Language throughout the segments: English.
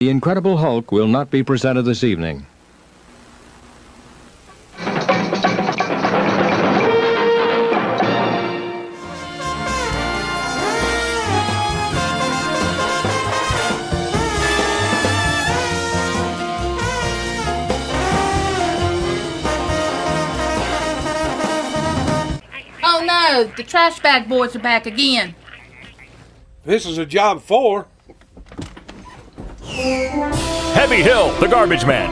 The Incredible Hulk will not be presented this evening. Oh no, the trash bag boys are back again. This is a job for Heavy Hill, the garbage man,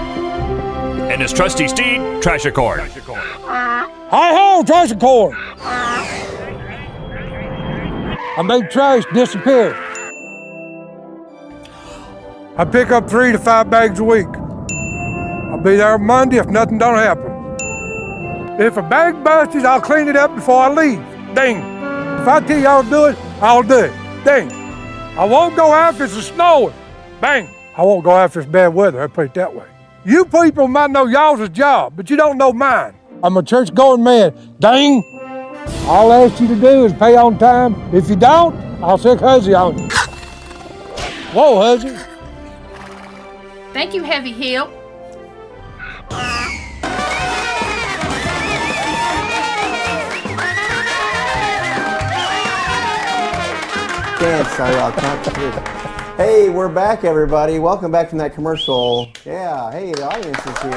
and his trusty steed, Trashicorn. Hi-ho, Trashicorn! I make trash disappear. I pick up 3 to 5 bags a week. I'll be there Monday if nothing don't happen. If a bag busts, I'll clean it up before I leave. Ding. If I tell you I'll do it, I'll do it. Ding. I won't go after it's snowing. Bang. I won't go after it's bad weather, I'll put it that way. You people might know y'all's job, but you don't know mine. I'm a church-going man. Ding. All I ask you to do is pay on time. If you don't, I'll sick Huzzy on you. Whoa, Huzzy. Thank you, Heavy Hill. Dance, I'll count to 3. Hey, we're back, everybody. Welcome back from that commercial. Yeah, hey, the audience is here.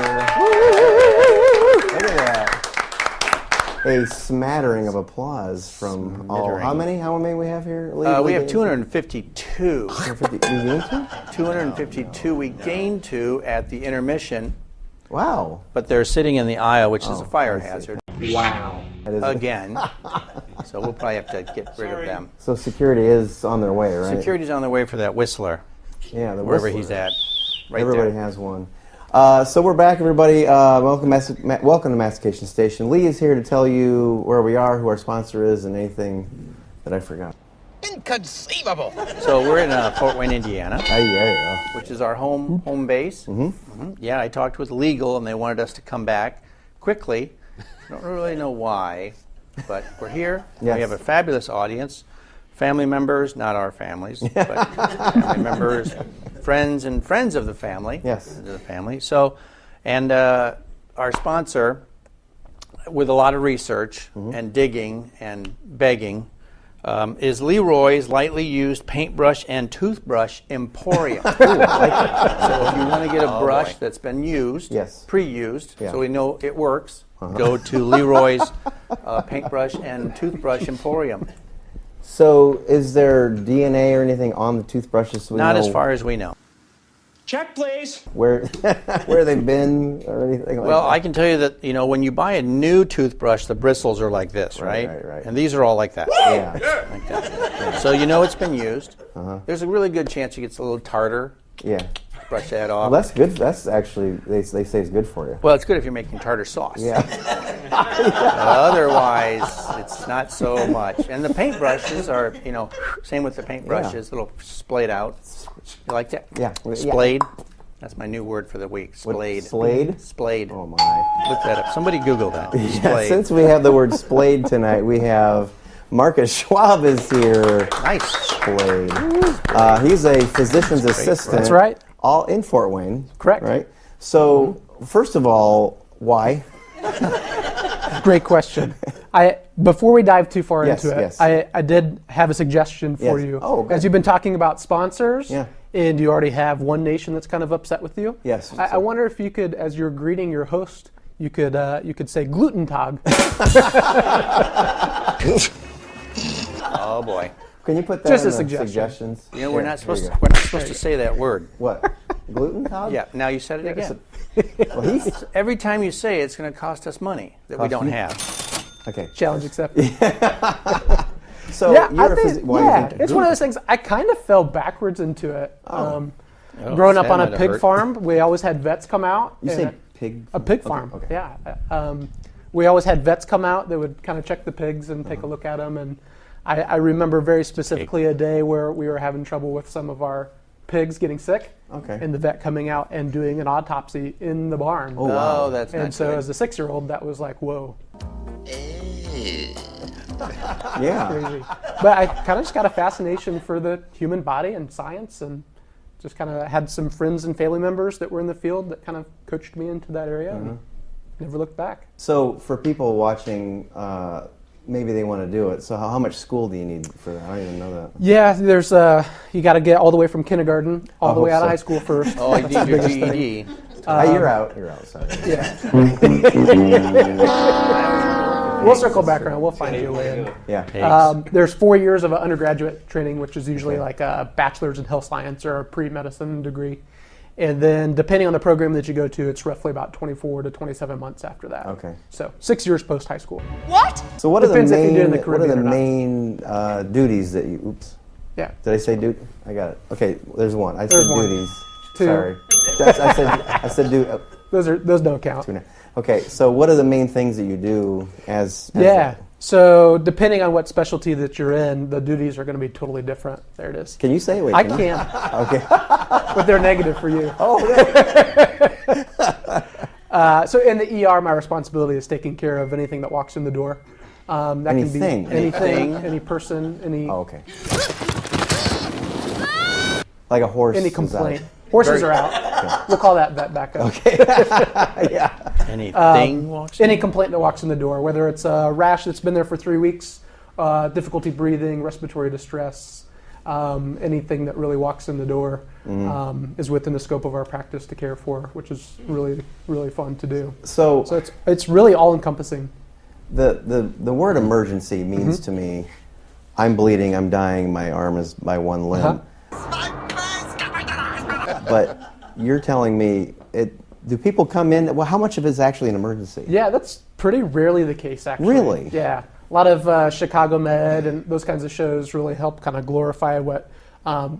Look at that. A smattering of applause from all. How many we have here? We have 252. 252 we gained 2 at the intermission. Wow. But they're sitting in the aisle, which is a fire hazard. Wow. Again. So we'll probably have to get rid of them. So security is on their way, right? Security's on their way for that whistler. Yeah, the wherever whistler. he's at. Right Everybody there. has one. So we're back, everybody. Welcome to Mastication Station. Lee is here to tell you where we are, who our sponsor is, and anything that I forgot. Inconceivable. So we're in Fort Wayne, Indiana, Yeah. which is our home base. Yeah, I talked with legal, and they wanted us to come back quickly. Don't really know why, but we're here. Yes. We have a fabulous audience. Family members, not our families, but family members, friends and friends of the family. Yes. Of the family. So, and our sponsor, with a lot of research and digging and begging, is Leroy's Lightly Used Paintbrush and Toothbrush Emporium. Ooh, I like it. So if you want to get a brush that's been used, pre-used, so we know it works, go to Leroy's Paintbrush and Toothbrush Emporium. So is there DNA or anything on the toothbrushes? So we Not know as far as we know. Check, please. where they've been or anything like Well, that? I can tell you that, when you buy a new toothbrush, the bristles are like this, right? Right. And these are all like that. Yeah. Like that. So it's been used. There's a really good chance you get a little tartar. Yeah. Brush that off. Well, that's good. That's actually, they say it's good for you. Well, it's good if you're making tartar sauce. Yeah. Otherwise, it's not so much. And the paintbrushes are, same with the paintbrushes, little splayed out. You like that? Yeah. Splayed. That's my new word for the week. Splayed. Splayed? Splayed. Oh, my. Look that up. Somebody Google that. Yeah, Splayed. since we have the word splayed tonight, we have Marcus Schwab is here. Nice. Splayed. He's a physician's assistant. That's right. All in Fort Wayne. Correct. Right? So, first of all, why? Great question. Before we dive too far into it, yes. I did have a suggestion for Yes. you. Oh, good. As you've been talking about sponsors, Yeah. and you already have one nation that's kind of upset with you. Yes. I wonder if you could, as you're greeting your host, you could say Gluten Tag. Oh boy. Can you put that Just in a the suggestion. suggestions? We're not supposed to say that word. What? Gluten Tag? Yeah. Now you said it again. Well, he's Every time you say it, it's going to cost us money that we don't have. okay. Challenge accepted. So Yeah, you're I think, why do you think it's one of those things. I kind of fell backwards into it. Oh, Growing up that on a might have pig hurt. farm, we always had vets come out. You and say pig? a pig Okay, farm. okay. Yeah. We always had vets come out. They would kind of check the pigs and take a look at them. And I remember very specifically a day where we were having trouble with some of our pigs getting sick. Okay. And the vet coming out and doing an autopsy in the barn. Oh, wow. Oh, that's not And so good. as a 6-year-old, that was like, whoa, Yeah. crazy. But I kind of just got a fascination for the human body and science and just kind of had some friends and family members that were in the field that kind of coached me into that area. And never looked back. So for people watching, maybe they want to do it. So how much school do you need for that? I don't even know that. Yeah, there's you got to get all the way from kindergarten all the way out of high school first. Oh, you need your GED. You're out. You're out. Sorry. Yeah. We'll circle back around. We'll find you a way in. Yeah. There's 4 years of undergraduate training, which is usually like a bachelor's in health science or a pre-medicine degree. And then depending on the program that you go to, it's roughly about 24 to 27 months after that. Okay. So 6 years post high school. What? So what are the Depends if you're main, doing the what are the Caribbean or not. main duties that you, oops. Yeah. Did I say duty? I got it. Okay, there's one. I There's said one. duties. Two. Sorry. I said duty. Those don't count. Okay, so what are the main things that you do as Yeah. So depending on what specialty that you're in, the duties are going to be totally different. There it is. Can you say it? Wait, I can you? can't, Okay. but they're negative for you. Oh, no. So in the ER, my responsibility is taking care of anything that walks in the door. That Anything? can be anything, any person, any Oh, okay. Like a horse. any is complaint. out. Horses are out. We'll call that vet back up. Okay. Yeah. Anything walks in? Any complaint that walks in the door, whether it's a rash that's been there for 3 weeks, difficulty breathing, respiratory distress, anything that really walks in the door is within the scope of our practice to care for, which is really, really fun to do. So So it's really all encompassing. the word emergency means to me, I'm bleeding, I'm dying, my arm is my one limb. But you're telling me, do people come in? Well, how much of it is actually an emergency? Yeah, that's pretty rarely the case, actually. Really? Yeah. A lot of Chicago Med and those kinds of shows really help kind of glorify what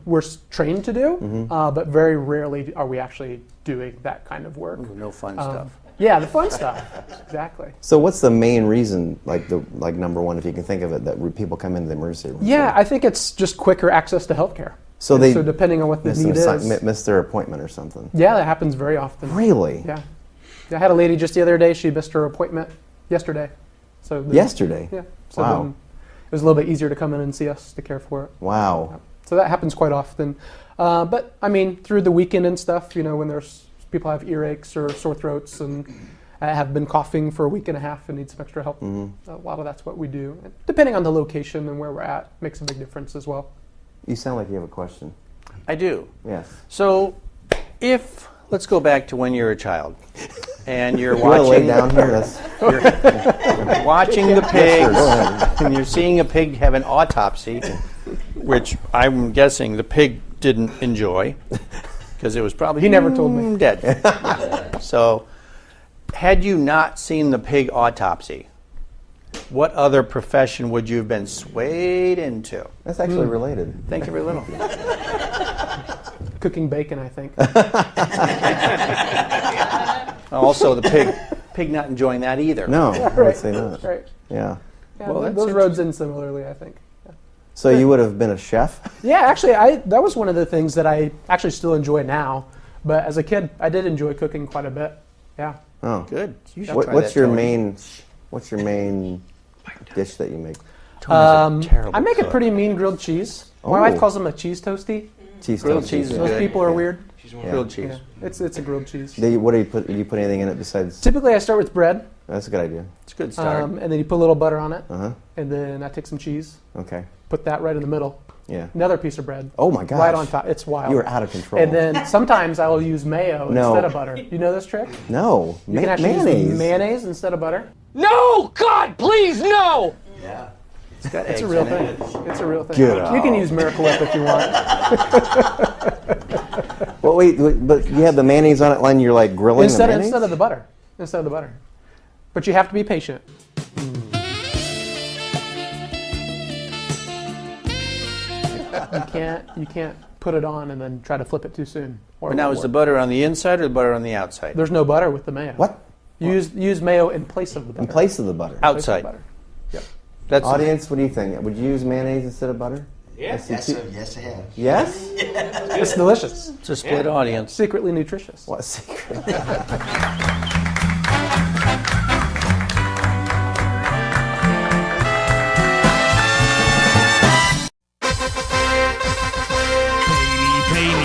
we're trained to do, but very rarely are we actually doing that kind of work. No fun stuff. Yeah, the fun stuff. Exactly. So what's the main reason, like number one, if you can think of it, that people come into the emergency room? Yeah, I think it's just quicker access to healthcare. So And they so depending on what the need is. miss their appointment or something. Yeah, that happens very often. Really? Yeah. I had a lady just the other day, she missed her appointment yesterday. So then- Yesterday? Yeah. So Wow. then it was a little bit easier to come in and see us to care for it. Wow. So that happens quite often. But I mean, through the weekend and stuff, when there's people have earaches or sore throats and have been coughing for a week and a half and need some extra help. A lot of that's what we do. And depending on the location and where we're at, makes a big difference as well. You sound like you have a question. I do. Yes. So, let's go back to when you're a child, and you're You want to lay watching down here? That's, you're watching the pigs, Sure, go ahead. and you're seeing a pig have an autopsy, which I'm guessing the pig didn't enjoy, because it was probably He never told me. dead. So, had you not seen the pig autopsy, what other profession would you have been swayed into? that's actually related. Think very little. Cooking bacon, I think. Also, the pig not enjoying that either. No, I Right. would say not. Right. Yeah. Yeah, Well, that's those roads in similarly, I think. Yeah. So you would have been a chef? Yeah, actually, that was one of the things that I actually still enjoy now. But as a kid, I did enjoy cooking quite a bit. Yeah. Oh. Good. You should What, try what's that, your Tony. main dish that you make? Tony's a terrible I make a cook. pretty mean grilled cheese. My Oh. wife calls them a cheese toasty. Cheese Grilled toast. cheese is Those good. people are weird. Grilled cheese. Yeah. It's a grilled cheese. What do you put? Do you put anything in it besides? Typically, I start with bread, That's a good idea. It's a good start. and then you put a little butter on it, Uh huh. and then I take some cheese, Okay. put that right in the middle. Yeah. Another piece of bread. Oh my gosh. Right on top. It's wild. You are out of control. And then sometimes I will use mayo No. instead of butter. You know this trick? No. You can actually Mayonnaise. use mayonnaise instead of butter. No! God, please, no! It's got It's eggs a real in it. thing. It's a real thing. Get You can out. use Miracle Whip if you want. Well, wait, but you have the mayonnaise on it, and you're like grilling the mayonnaise? Instead of the butter. Instead of the butter. But you have to be patient. You can't put it on and then try to flip it too soon. Or But it now, won't is the work. butter on the inside or the butter on the outside? There's no butter with the mayo. What? You use mayo in place of the butter. In place of the butter. In place of the Outside. butter. Yep. That's Audience, what do you think? Would you use mayonnaise instead of butter? Yes. Yes, Yes, I have. Yes? It's delicious. It's a split audience. Secretly nutritious. What a secret.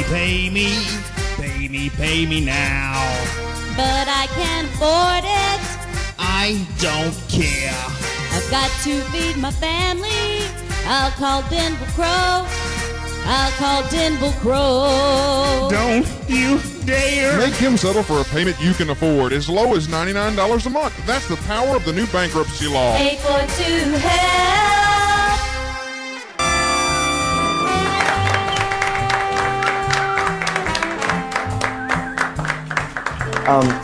Pay me, pay me now. But I can't afford it. I don't care. I've got to feed my family. I'll call Denver Crow. I'll call Denver Crow. Don't you dare. Make him settle for a payment you can afford, as low as $99 a month. That's the power of the new bankruptcy law. 842-HELP.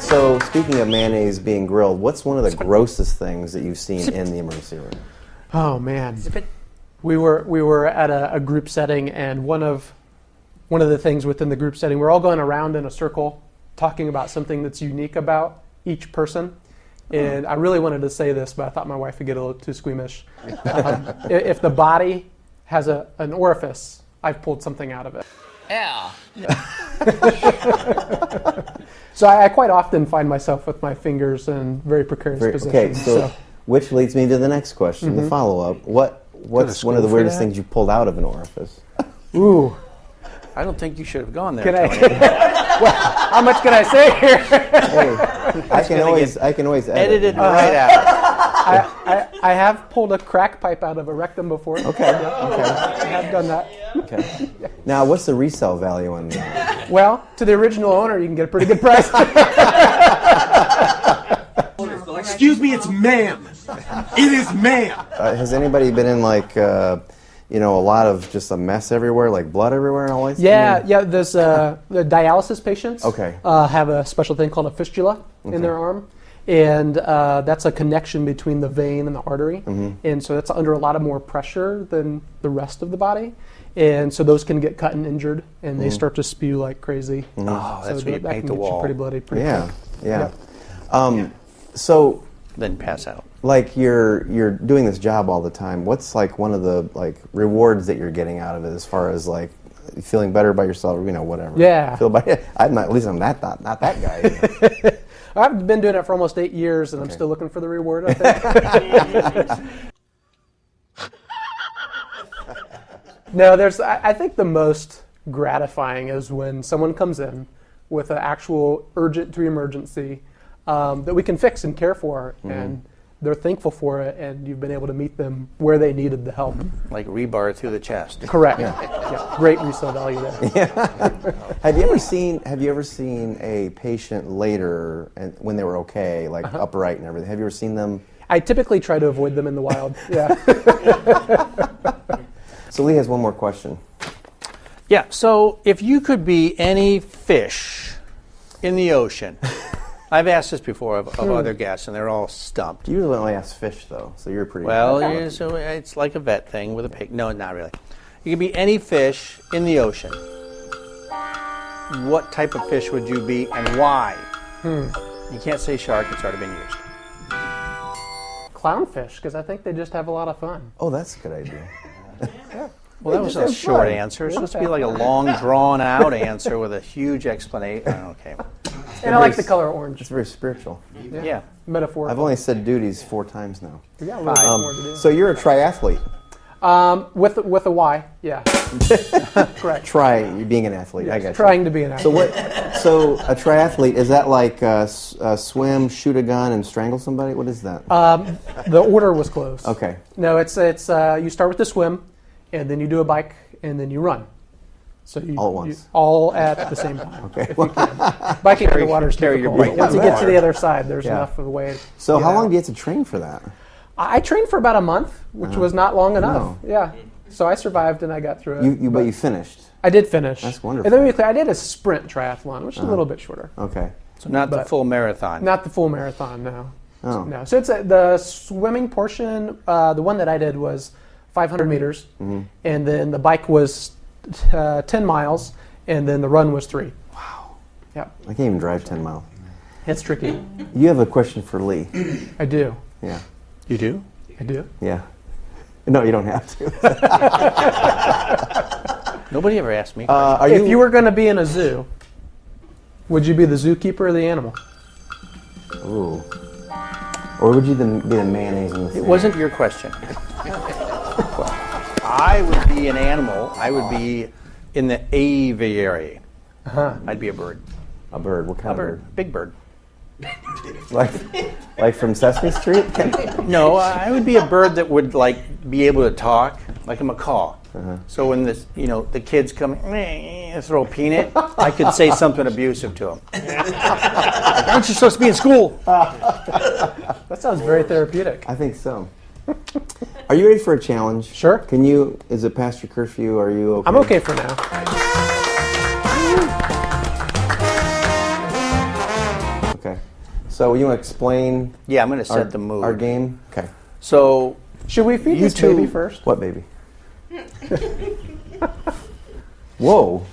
So speaking of mayonnaise being grilled, what's one of the grossest things that you've seen in the emergency room? Oh man, we were at a group setting, and one of the things within the group setting, we're all going around in a circle talking about something that's unique about each person. And I really wanted to say this, but I thought my wife would get a little too squeamish. If the body has an orifice, I've pulled something out of it. Yeah. So I quite often find myself with my fingers in very precarious positions. Okay, so which leads me to the next question, the follow-up. What's one of the weirdest things you pulled out of an orifice? Ooh. I don't think you should have gone there, Can Tony. well, how much can I say here? Hey, I can always edit Edited right out. I have pulled a crack pipe out of a rectum before. Okay. I have done that. Okay. Now, what's the resale value on that? Well, to the original owner, you can get a pretty good price. Excuse me, it's ma'am. It is ma'am. Has anybody been in a lot of just a mess everywhere, like blood everywhere and all that? Yeah. There's the dialysis patients. Okay. Have a special thing called a fistula in their arm, and that's a connection between the vein and the artery, and so that's under a lot of more pressure than the rest of the body, and so those can get cut and injured, and they start to spew like crazy. Oh, that's when you paint the wall. Pretty bloody. Pretty quick. Yeah. So then pass out. Like you're doing this job all the time. What's like one of the rewards that you're getting out of it, as far as like feeling better about yourself, whatever. Yeah. I'm not. At least I'm not that guy. I've been doing it for almost 8 years, and I'm still looking for the reward, I think. No, I think the most gratifying is when someone comes in with an actual urgent to emergency that we can fix and care for, and they're thankful for it, and you've been able to meet them where they needed the help. Like rebar through the chest. Correct. Yeah. Great resale value there. Yeah. Have you ever seen a patient later, and when they were okay, like upright and everything? Have you ever seen them? I typically try to avoid them in the wild. Yeah. So Lee has one more question. Yeah. So if you could be any fish in the ocean. I've asked this before of other guests, and they're all stumped. You usually only ask fish, though, so you're pretty... Well, so it's like a vet thing with a pig. No, not really. You could be any fish in the ocean. What type of fish would you be, and why? You can't say shark. It's already been used. Clownfish, because I think they just have a lot of fun. Oh, that's a good idea. Well, that was a short answer. It's supposed to be like a long, drawn-out answer with a huge explanation. Okay. And I like the color orange. It's very spiritual. Yeah. Metaphorical. I've only said duties 4 times now. We got a little bit more to do. So you're a triathlete. With a Y, yeah. Correct. Try being an athlete. I got you. Trying to be an athlete. So a triathlete, is that like swim, shoot a gun, and strangle somebody? What is that? The order was close. Okay. No, it's you start with the swim, and then you do a bike, and then you run. So you all at once. All at the same time. Okay. If you can. Biking in the water is difficult. Once you get to the other side, there's enough of a way. So how long do you have to train for that? I trained for about a month, which was not long enough. No. Yeah. So I survived and I got through it. But you finished. I did finish. That's wonderful. And then to be clear, I did a sprint triathlon, which is a little bit shorter. Okay. So not the full marathon. Not the full marathon, no. Oh. No. So it's the swimming portion. The one that I did was 500 meters, and then the bike was 10 miles, and then the run was 3. Wow. Yep. I can't even drive 10 miles. It's tricky. You have a question for Lee. I do. Yeah. You do? I do. Yeah. No, you don't have to. Nobody ever asked me. If you were going to be in a zoo, would you be the zookeeper or the animal? Ooh. Or would you be the mayonnaise in the It wasn't your question. I would be an animal. I would be in the aviary. I'd be a bird. A bird. What kind A of bird. bird? Big bird. Like from Sesame Street? No, I would be a bird that would be able to talk, like a macaw. So when the kids come, throw a peanut, I could say something abusive to them. Aren't you supposed to be in school? That sounds very therapeutic. I think so. Are you ready for a challenge? Sure. Is it past your curfew? Are you okay? I'm okay for now. Okay. So you want to explain? Yeah, I'm going to set the mood. Our game? Okay. So should we feed this baby first? What baby? Whoa.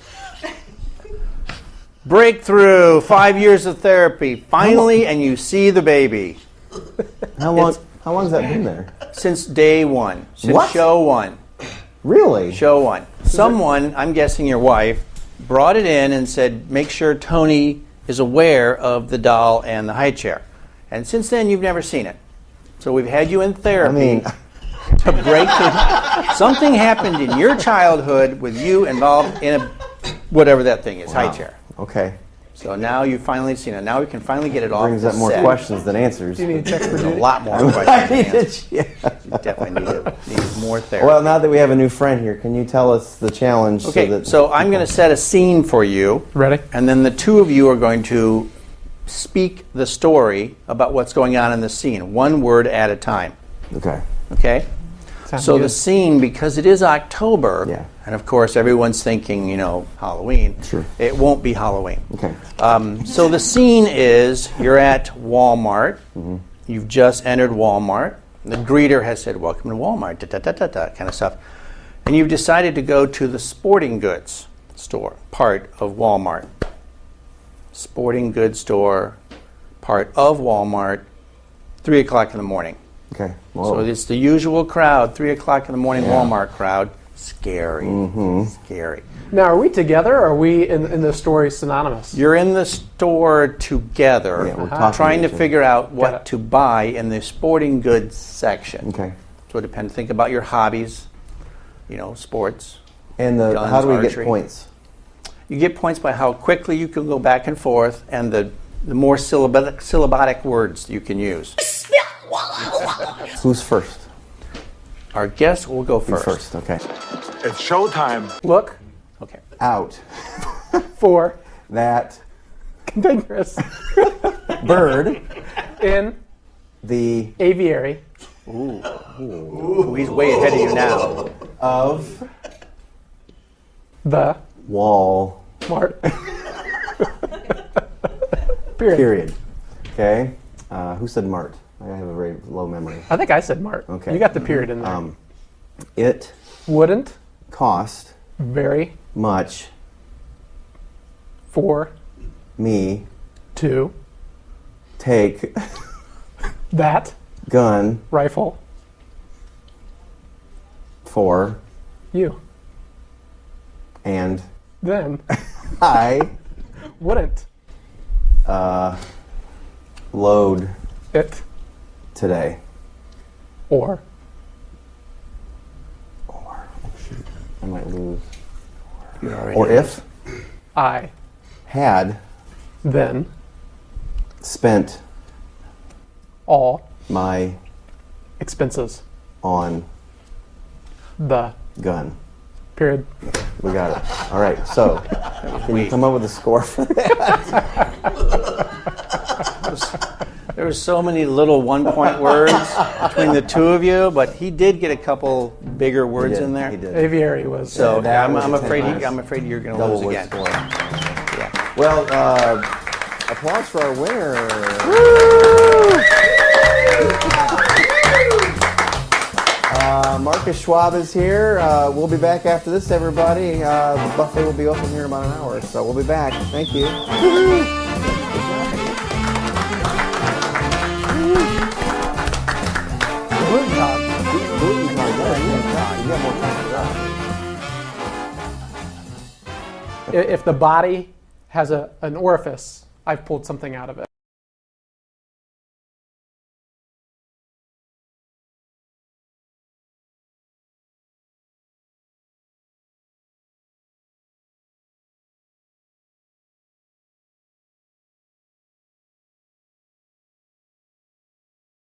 Breakthrough, 5 years of therapy. Finally, and you see the baby. How long has that been there? Since day one. Since What? show one. Really? Show one. Someone, I'm guessing your wife, brought it in and said, make sure Tony is aware of the doll and the high chair. And since then, you've never seen it. So we've had you in therapy to break through. Something happened in your childhood with you involved in whatever that thing is, high chair. Okay. So now you've finally seen it. Now we can finally get it off Brings the up more set. questions than answers. Do you need checks for A duty? lot more questions than answers. You definitely need more therapy. Well, now that we have a new friend here, can you tell us the challenge? Okay, so I'm going to set a scene for you. Ready? And then the two of you are going to speak the story about what's going on in the scene, one word at a time. Okay. Okay? Sounds So good. the scene, because it is October, and of course everyone's thinking, Halloween. Sure. It won't be Halloween. Okay. So the scene is you're at Walmart. You've just entered Walmart. The greeter has said, welcome to Walmart, kind of stuff. And you've decided to go to the sporting goods store, part of Walmart. Sporting goods store, part of Walmart, 3 o'clock in the morning. Okay. So it's the usual crowd, 3 o'clock in the morning Walmart crowd. Scary. Scary. Now, are we together or are we in the story synonymous? You're in the store together, Yeah, we're talking trying to each other. figure out Got what it. to buy in the sporting goods section. Okay. So it depends. Think about your hobbies, sports. And guns, how do we get archery. points? You get points by how quickly you can go back and forth and the more syllabic words you can use. Who's first? Our guest will go Who's first. first? Okay. It's showtime. Look Okay. Out. for That dangerous bird. in The aviary Ooh, he's way ahead of you now. of the wall. Mart. Period. Period. Okay. Who said Mart? I have a very low memory. I think I said Mart. Okay. You got the period in there. It Wouldn't cost very much for me to take that gun rifle for you. and Then I wouldn't load it today. or I might lose. You're already Or if I had then spent all my expenses on the gun. period. We got it. All right. So, can you come up with a score for that? There were so many little one-point words between the two of you, but he did get a couple bigger words in there. He did. Aviary was So that I'm, was I'm a afraid 10 I'm afraid you're going to Double lose word again. score. Yeah. Well, applause for our winner. Marcus Schwab is here. We'll be back after this, everybody. The buffet will be open here in about an hour, so we'll be back. Thank you. if the body has an orifice, I've pulled something out of it.